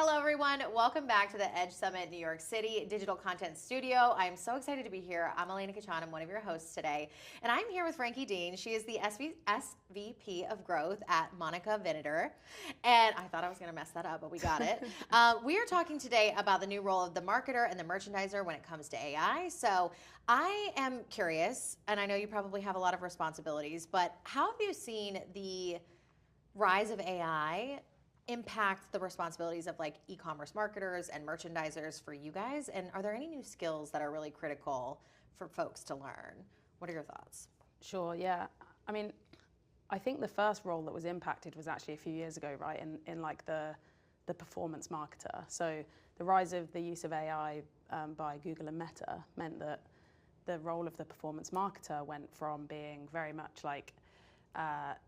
Hello everyone, welcome back to the Edge Summit New York City Digital Content Studio. I'm so excited to be here. I'm Elena Kachan, I'm one of your hosts today. And I'm here with Frankie Deane. She is the SVP of Growth at Monica Vinader. And I thought I was gonna mess that up, but we got it. We are talking today about the new role of the marketer and the merchandiser when it comes to AI. So I am curious, and I know you probably have a lot of responsibilities, but how have you seen the rise of AI impact the responsibilities of like e-commerce marketers and merchandisers for you guys? And are there any new skills that are really critical for folks to learn? What are your thoughts? Sure, yeah. I mean, I think the first role that was impacted was actually a few years ago, right, in like the performance marketer. So the rise of the use of AI by Google and Meta meant that the role of the performance marketer went from being very much like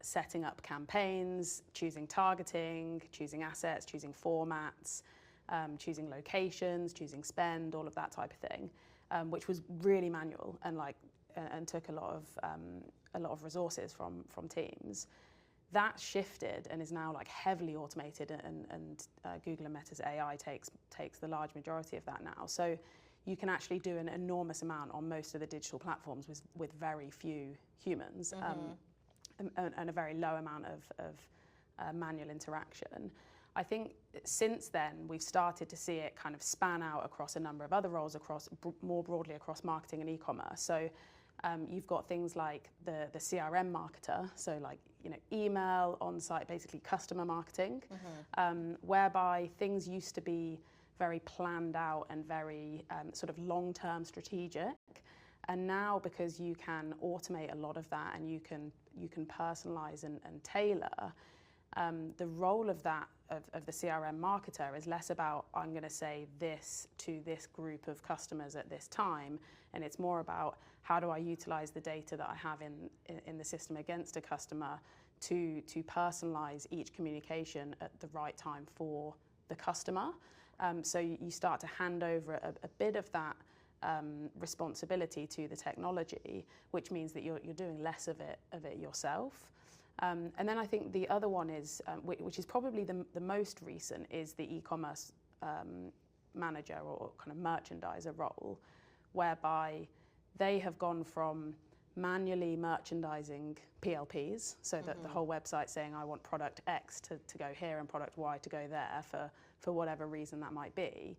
setting up campaigns, choosing targeting, choosing assets, choosing formats, choosing locations, choosing spend, all of that type of thing, which was really manual and took a lot of resources from teams. That shifted and is now like heavily automated, and Google and Meta's AI takes the large majority of that now. So you can actually do an enormous amount on most of the digital platforms with very few humans. And a very low amount of manual interaction. I think since then we've started to see it kind of span out across a number of other roles, more broadly across marketing and e-commerce. So you've got things like the CRM marketer, so like email, on-site, basically customer marketing, whereby things used to be very planned out and very sort of long-term strategic. And now, because you can automate a lot of that and you can personalize and tailor, the role of the CRM marketer is less about, I'm going to say this to this group of customers at this time, and it's more about how do I utilize the data that I have in the system against a customer to personalize each communication at the right time for the customer. So you start to hand over a bit of that responsibility to the technology, which means that you're doing less of it yourself. And then I think the other one is, which is probably the most recent, is the e-commerce manager or kind of merchandiser role, whereby they have gone from manually merchandising PLPs, so that the whole website saying I want product X to go here and product Y to go there for whatever reason that might be,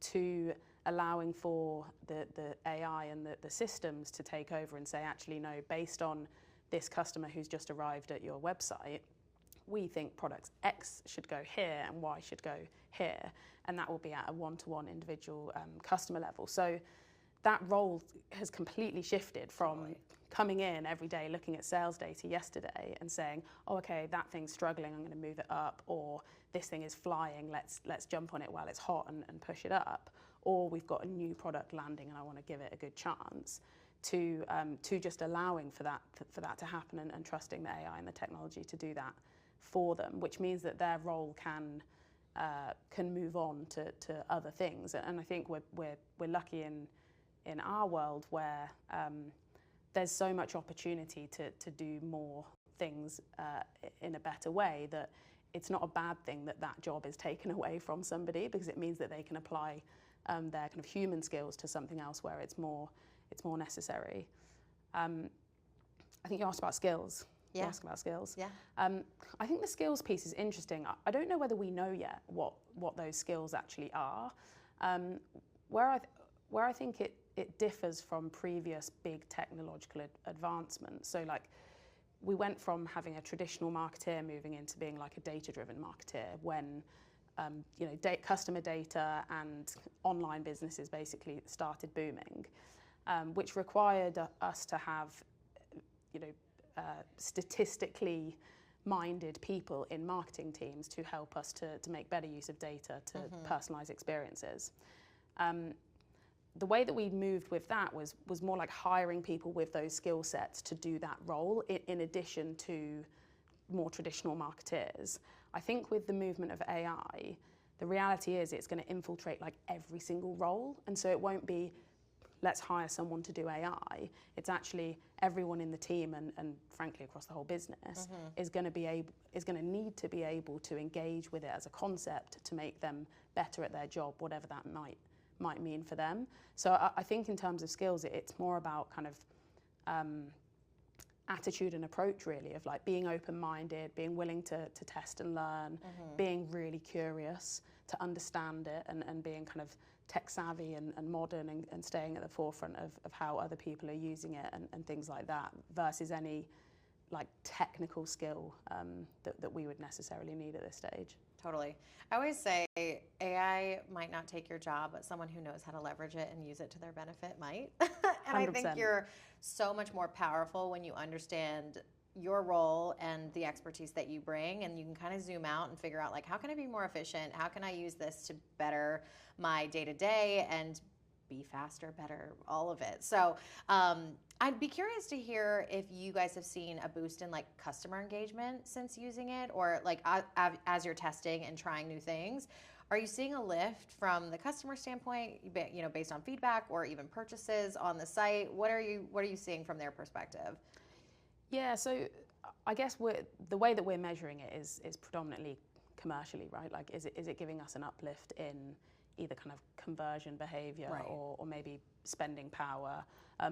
to allowing for the AI and the systems to take over and say, actually, no, based on this customer who's just arrived at your website, we think products X should go here and Y should go here. And that will be at a one-to-one individual customer level. So that role has completely shifted from coming in every day, looking at sales data yesterday and saying, oh, okay, that thing's struggling, I'm going to move it up, or this thing is flying, let's jump on it while it's hot and push it up, or we've got a new product landing and I want to give it a good chance, to just allowing for that to happen and trusting the AI and the technology to do that for them, which means that their role can move on to other things. And I think we're lucky in our world where there's so much opportunity to do more things in a better way, that it's not a bad thing that job is taken away from somebody, because it means that they can apply their kind of human skills to something else where it's more necessary. I think you asked about skills. Yeah. You asked about skills. Yeah. I think the skills piece is interesting. I don't know whether we know yet what those skills actually are. Where I think it differs from previous big technological advancements. So like, we went from having a traditional marketeer moving into being like a data-driven marketeer when customer data and online businesses basically started booming, which required us to have statistically minded people in marketing teams to help us to make better use of data to personalize experiences. The way that we moved with that was more like hiring people with those skill sets to do that role in addition to more traditional marketeers. I think with the movement of AI, the reality is it's going to infiltrate like every single role, and so it won't be let's hire someone to do AI. It's actually everyone in the team and frankly across the whole business is going to need to be able to engage with it as a concept to make them better at their job, whatever that might mean for them. So I think in terms of skills, it's more about kind of attitude and approach, really, of like being open-minded, being willing to test and learn, being really curious to understand it, and being kind of tech savvy and modern and staying at the forefront of how other people are using it and things like that, versus any like technical skill that we would necessarily need at this stage. Totally. I always say AI might not take your job, but someone who knows how to leverage it and use it to their benefit might. And 100%. I think you're so much more powerful when you understand your role and the expertise that you bring, and you can kind of zoom out and figure out, like, how can I be more efficient? How can I use this to better my day-to-day and be faster, better, all of it. So I'd be curious to hear if you guys have seen a boost in like customer engagement since using it, or like as you're testing and trying new things. Are you seeing a lift from the customer standpoint, you know, based on feedback or even purchases on the site? What are you seeing from their perspective? Yeah, so I guess the way that we're measuring it is predominantly commercially, right? Like, is it giving us an uplift in either kind of conversion behavior, right, or maybe spending power,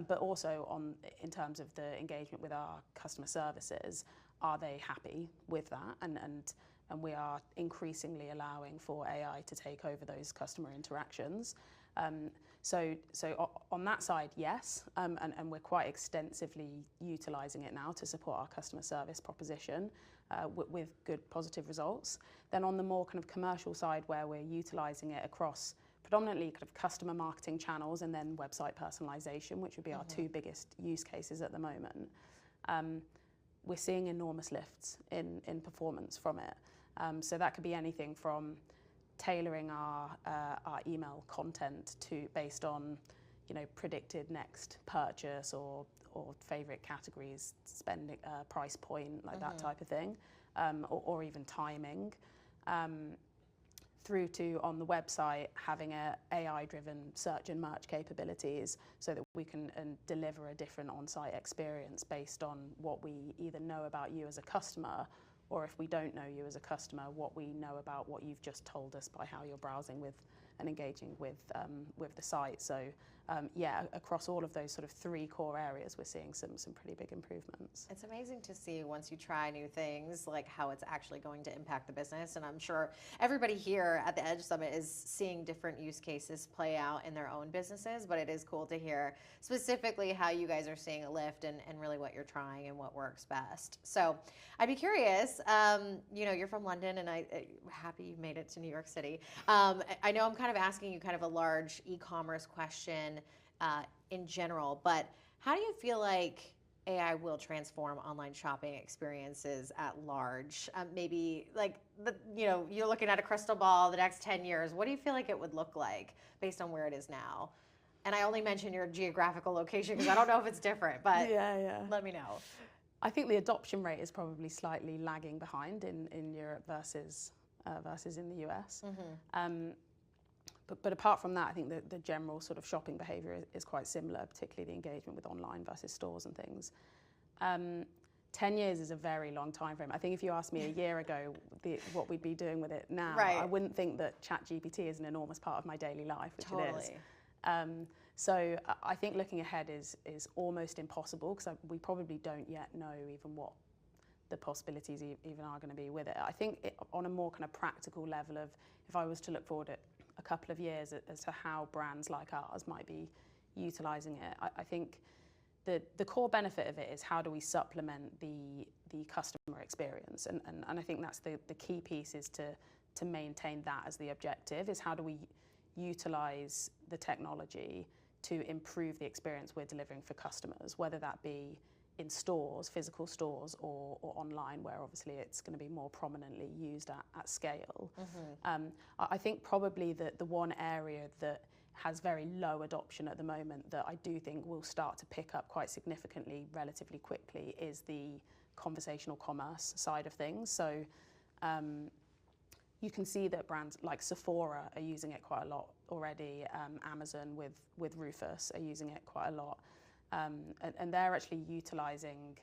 but also in terms of the engagement with our customer services, are they happy with that? And we are increasingly allowing for AI to take over those customer interactions. So on that side, yes, and we're quite extensively utilising it now to support our customer service proposition with good positive results. Then on the more kind of commercial side, where we're utilising it across predominantly kind of customer marketing channels and then website personalization, which would be our two biggest use cases at the moment, we're seeing enormous lifts in performance from it. So that could be anything from tailoring our email content to based on, you know, predicted next purchase or favorite categories, spending price point, like that type of thing, or even timing, through to on the website having a AI-driven search and merch capabilities so that we can deliver a different on-site experience based on what we either know about you as a customer, or if we don't know you as a customer, what we know about what you've just told us by how you're browsing with and engaging with the site. So yeah, across all of those sort of three core areas, we're seeing some pretty big improvements. It's amazing to see once you try new things, like how it's actually going to impact the business. And I'm sure everybody here at the Edge Summit is seeing different use cases play out in their own businesses, but it is cool to hear specifically how you guys are seeing a lift and really what you're trying and what works best. So I'd be curious, you know, you're from London, and I'm happy you made it to New York City. I know I'm kind of asking you kind of a large e-commerce question in general, but how do you feel like AI will transform online shopping experiences at large? Maybe like, you know, you're looking at a crystal ball the next 10 years. What do you feel like it would look like based on where it is now? And I only mention your geographical location because I don't know if it's different, but yeah, let me know. I think the adoption rate is probably slightly lagging behind in Europe versus in the US. But apart from that, I think the general sort of shopping behaviour is quite similar, particularly the engagement with online versus stores and things. 10 years is a very long time frame. I think if you asked me a year ago what we'd be doing with it now, right, I wouldn't think that ChatGPT is an enormous part of my daily life, which it is. So I think looking ahead is almost impossible, because we probably don't yet know even what the possibilities even are going to be with it. I think on a more kind of practical level of, if I was to look forward at a couple of years as to how brands like ours might be utilising it, I think the core benefit of it is how do we supplement the customer experience, and I think that's the key piece, is to maintain that as the objective, is how do we utilise the technology to improve the experience we're delivering for customers, whether that be in stores, physical stores, or online, where obviously it's going to be more prominently used at scale. I think probably the one area that has very low adoption at the moment that I do think will start to pick up quite significantly relatively quickly is the conversational commerce side of things. So you can see that brands like Sephora are using it quite a lot already. Amazon with Rufus are using it quite a lot. And they're actually utilizing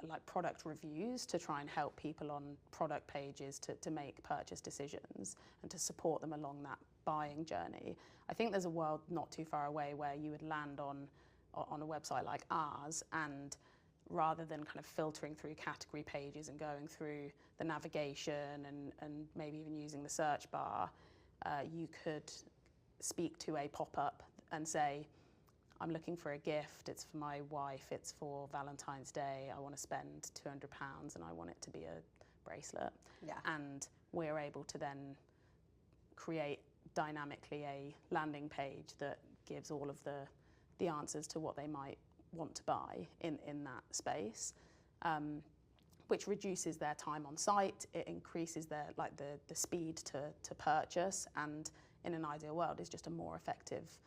like product reviews to try and help people on product pages to make purchase decisions and to support them along that buying journey. I think there's a world not too far away where you would land on a website like ours, and rather than kind of filtering through category pages and going through the navigation and maybe even using the search bar, you could speak to a pop-up and say, I'm looking for a gift, it's for my wife, it's for Valentine's Day, I want to spend £200 and I want it to be a bracelet. Yeah. And we're able to then create dynamically a landing page that gives all of the answers to what they might want to buy in that space, which reduces their time on site, it increases their the speed to purchase, and in an ideal world is just a more effective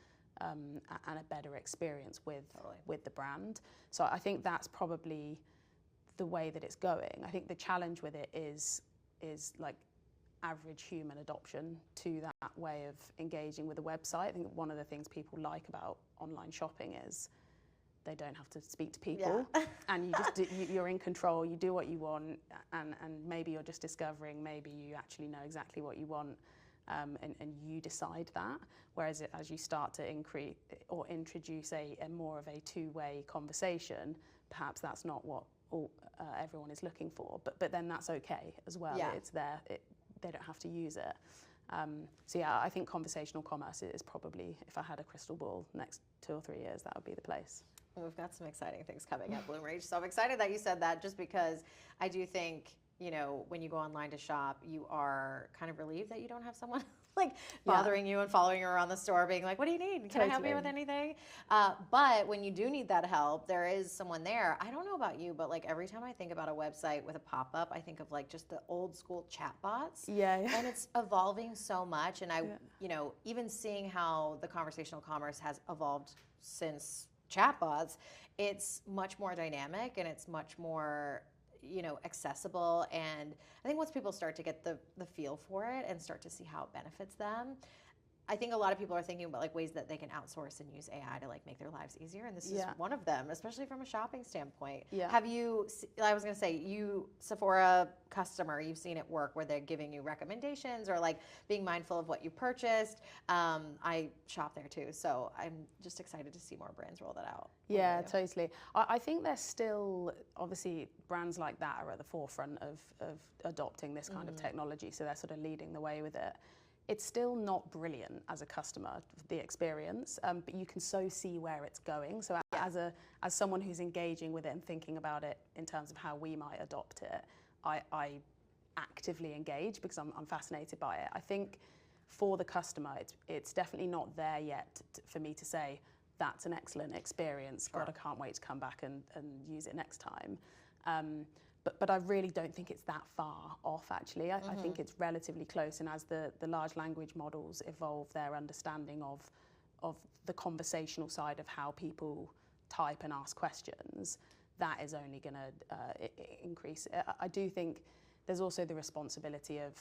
and a better experience with the brand. So I think that's probably the way that it's going. I think the challenge with it is like average human adoption to that way of engaging with a website. I think one of the things people like about online shopping is they don't have to speak to people, and you just you're in control. You do what you want, and maybe you're just discovering. Maybe you actually know exactly what you want. And you decide that. Whereas as you start to increase or introduce a more of a two-way conversation, perhaps that's not what everyone is looking for. But then that's okay as well. Yeah. It's there. They don't have to use it. So yeah, I think conversational commerce is probably, if I had a crystal ball, next 2 or 3 years, that would be the place. We've got some exciting things coming at Bloomreach. So I'm excited that you said that, just because I do think, you know, when you go online to shop, you are kind of relieved that you don't have someone like bothering you and following you around the store being like, what do you need? Can I help you with anything? But when you do need that help, there is someone there. I don't know about you, but like every time I think about a website with a pop-up, I think of like just the old school chatbots. Yeah. And it's evolving so much. And you know, even seeing how the conversational commerce has evolved since chatbots, it's much more dynamic and it's much more, you know, accessible. And I think once people start to get the feel for it and start to see how it benefits them, I think a lot of people are thinking about like ways that they can outsource and use AI to like make their lives easier, and this is one of them, especially from a shopping standpoint. Yeah. Have you, I was gonna say, you, Sephora customer, you've seen it work where they're giving you recommendations or like being mindful of what you purchased. I shop there too, so I'm just excited to see more brands roll that out. Yeah, totally. I think there's still, obviously, brands like that are at the forefront of adopting this kind of technology, so they're sort of leading the way with it. It's still not brilliant as a customer, the experience, but you can so see where it's going. So as someone who's engaging with it and thinking about it in terms of how we might adopt it, I actively engage because I'm fascinated by it. I think for the customer, it's definitely not there yet for me to say, that's an excellent experience, God, I can't wait to come back and use it next time. But I really don't think it's that far off, actually. I think it's relatively close, and as the large language models evolve their understanding of the conversational side of how people type and ask questions, that is only going to increase. I do think there's also the responsibility of,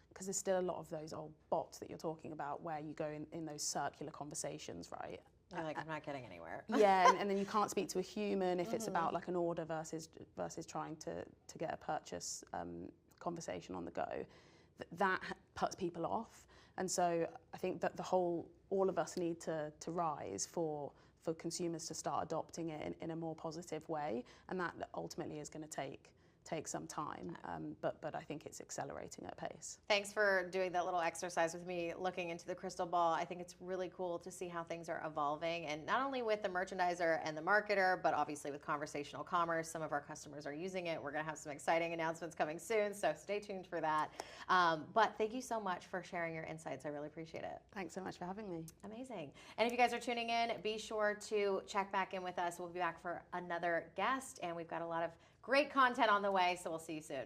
because there's still a lot of those old bots that you're talking about where you go in those circular conversations, right? You're like, I'm not getting anywhere. Yeah, and then you can't speak to a human if it's about like an order versus trying to get a purchase conversation on the go. That puts people off. And so I think that all of us need to rise for consumers to start adopting it in a more positive way. And that ultimately is going to take some time, but I think it's accelerating at pace. Thanks for doing that little exercise with me, looking into the crystal ball. I think it's really cool to see how things are evolving, and not only with the merchandiser and the marketer, but obviously with conversational commerce. Some of our customers are using it. We're going to have some exciting announcements coming soon, so stay tuned for that. But thank you so much for sharing your insights. I really appreciate it. Thanks so much for having me. Amazing. And if you guys are tuning in, be sure to check back in with us. We'll be back for another guest, and we've got a lot of great content on the way, so we'll see you soon.